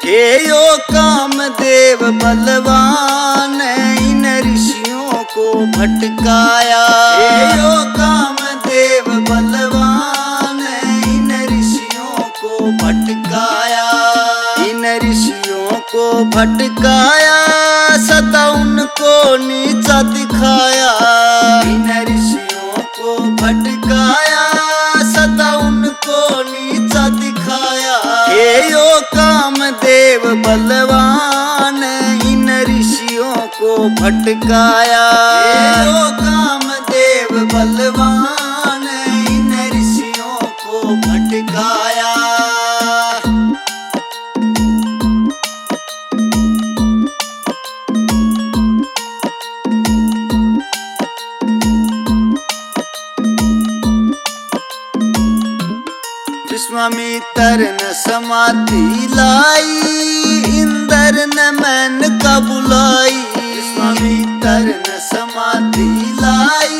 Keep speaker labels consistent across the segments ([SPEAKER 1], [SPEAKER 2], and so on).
[SPEAKER 1] हे यो कामदेव बलवान इन ऋषियों को भटकाया। हे यो कामदेव बलवान इन ऋषियों को भटकाया। इन ऋषियों को भटकाया सदा उनको नीचा दिखाया। इन ऋषियों को भटकाया सदा उनको नीचा दिखाया। हे यो कामदेव बलवान इन ऋषियों को भटकाया। हे यो कामदेव बलवान इन ऋषियों को भटकाया। विश्वामित्र न समाधि लाई इंद्र न मैन का बुलाई। विश्वामित्र न समाधि लाई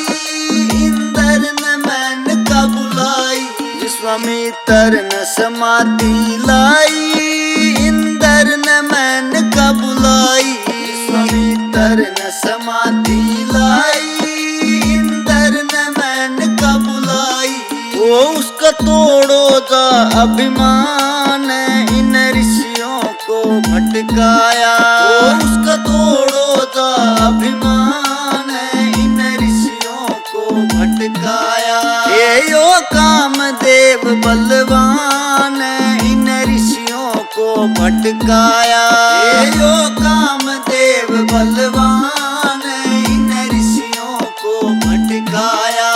[SPEAKER 1] इंद्र न मैन का बुलाई। विश्वामित्र न समाधि लाई इंद्र न मैन का बुलाई। विश्वामित्र न समाधि लाई इंद्र न मैन का बुलाई। वो उसका तोड़ो दा अभिमान इन ऋषियों को भटकाया। वो उसका तोड़ो दा अभिमान इन ऋषियों को भटकाया। हे यो कामदेव बलवान इन ऋषियों को भटकाया। हे यो कामदेव बलवान इन ऋषियों को भटकाया।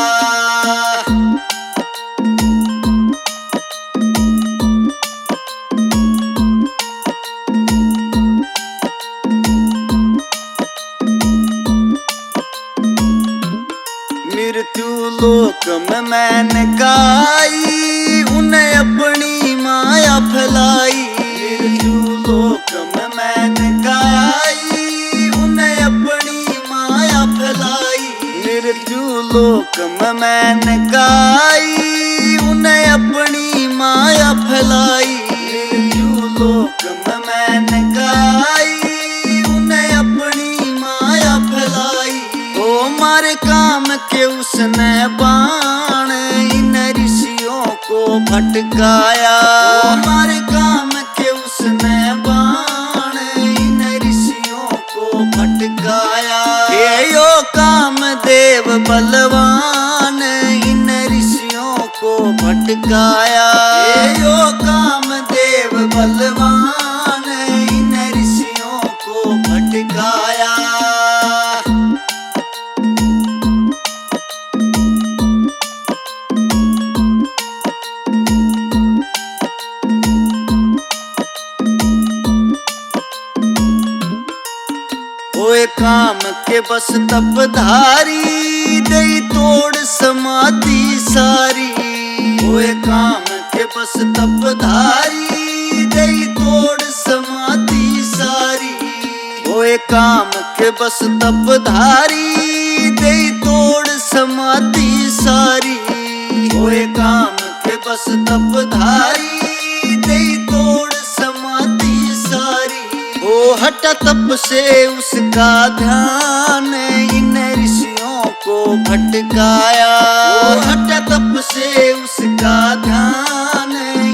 [SPEAKER 1] मृत्यु लोक में मैंने गाई उन्हें अपनी माया फैलाई। मृत्यु लोक में मैंने गाई उन्हें अपनी माया फैलाई। मृत्यु लोक में मैंने गाई उन्हें अपनी माया फैलाई। मृत्यु लोक में मैंने गाई उन्हें अपनी माया फैलाई। ओ मारे काम के उसने बाण इन ऋषियों को भटकाया। ओ मारे काम के उसने बाण इन ऋषियों को भटकाया। हे यो कामदेव बलवान इन ऋषियों को भटकाया। हे यो कामदेव बलवान इन ऋषियों को भटकाया। ओए काम के बस तपधारी दई तोड़ समाधि सारी। ओए काम के बस तपधारी दई तोड़ समाधि सारी। ओए काम के बस तपधारी दई तोड़ समाधि सारी। ओए काम के बस तपधारी दई तोड़ समाधि सारी। ओ हटा तप से उसका ध्यान इन ऋषियों को भटकाया। ओ हटा तप से उसका ध्यान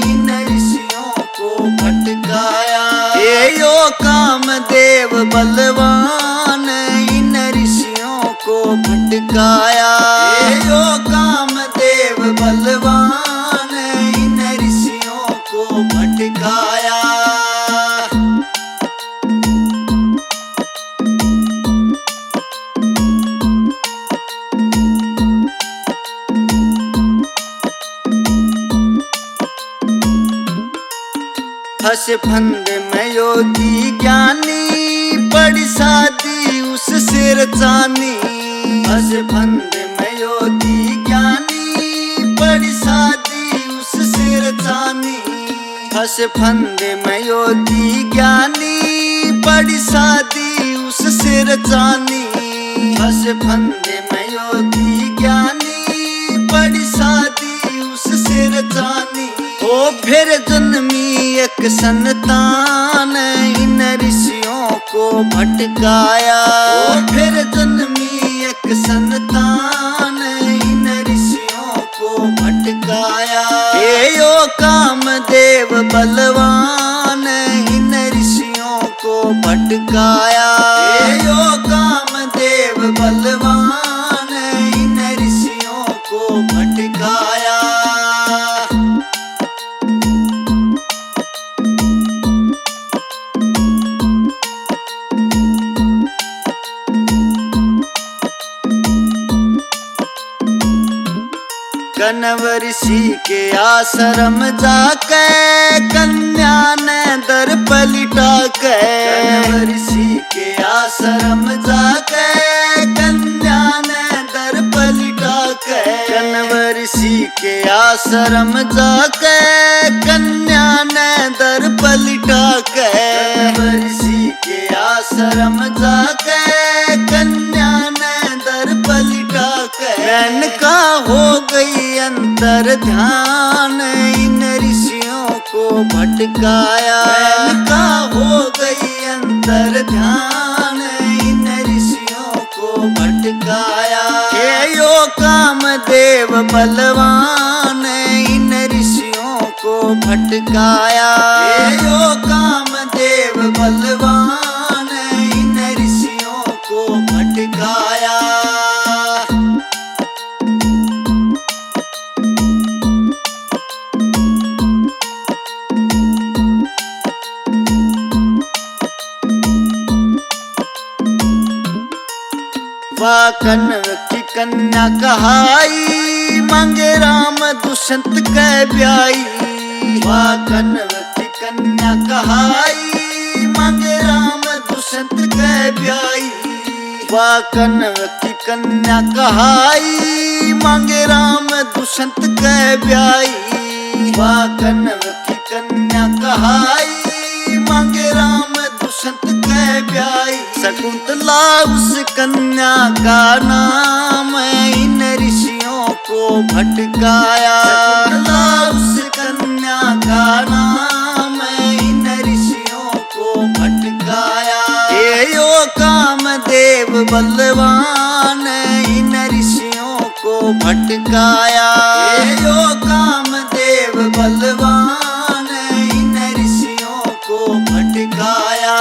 [SPEAKER 1] इन ऋषियों को भटकाया। हे यो कामदेव बलवान इन ऋषियों को भटकाया। हे यो कामदेव बलवान इन ऋषियों को भटकाया। फंस फंदे में योगी ज्ञानी बड़ी शादी उससे रचानी। फंस फंदे में योगी ज्ञानी बड़ी शादी उससे रचानी। फंस फंदे में योगी ज्ञानी बड़ी शादी उससे रचानी। फंस फंदे में योगी ज्ञानी बड़ी शादी उससे रचानी। ओ फिर जन्मी एक एक संतान इन ऋषियों को भटकाया। फिर जन्मी एक संतान इन ऋषियों को भटकाया। यो कामदेव बलवान इन ऋषियों को भटकाया। यो कामदेव बलवान इन ऋषियों को भटकाया। कण्व ऋषि के आश्रम जाके कन्या ने दर पलिटा के। कण्व ऋषि के आश्रम जाके कन्या ने दर पलिटा के। कण्व ऋषि के आश्रम जाके कन्या ने दर पलिटा के। कण्व ऋषि के आश्रम जाके कन्या ने दर पलिटा के। मेनका हो गई अंतर ध्यान इन ऋषियों को भटकाया। मेनका हो गई अंतर ध्यान इन ऋषियों को भटकाया। यो कामदेव बलवान इन ऋषियों को भटकाया। यो कामदेव बलवान इन ऋषियों को भटकाया। वह कण्व की कन्या कहाई मांगे राम दुष्यंत कै ब्याई। वह कण्व की कन्या कहाई मांगे राम दुष्यंत कै ब्याई। वह कण्व की कन्या कहाई मांगे राम दुष्यंत कै ब्याई। वह कण्व की कन्या कहाई मांगे राम दुष्यंत कै ब्याई। शकुंतला उस कन्या का नाम इन ऋषियों को भटकाया। शकुंतला उस कन्या का नाम इन ऋषियों को भटकाया। यो कामदेव बलवान इन ऋषियों को भटकाया। यो कामदेव बलवान इन ऋषियों को भटकाया।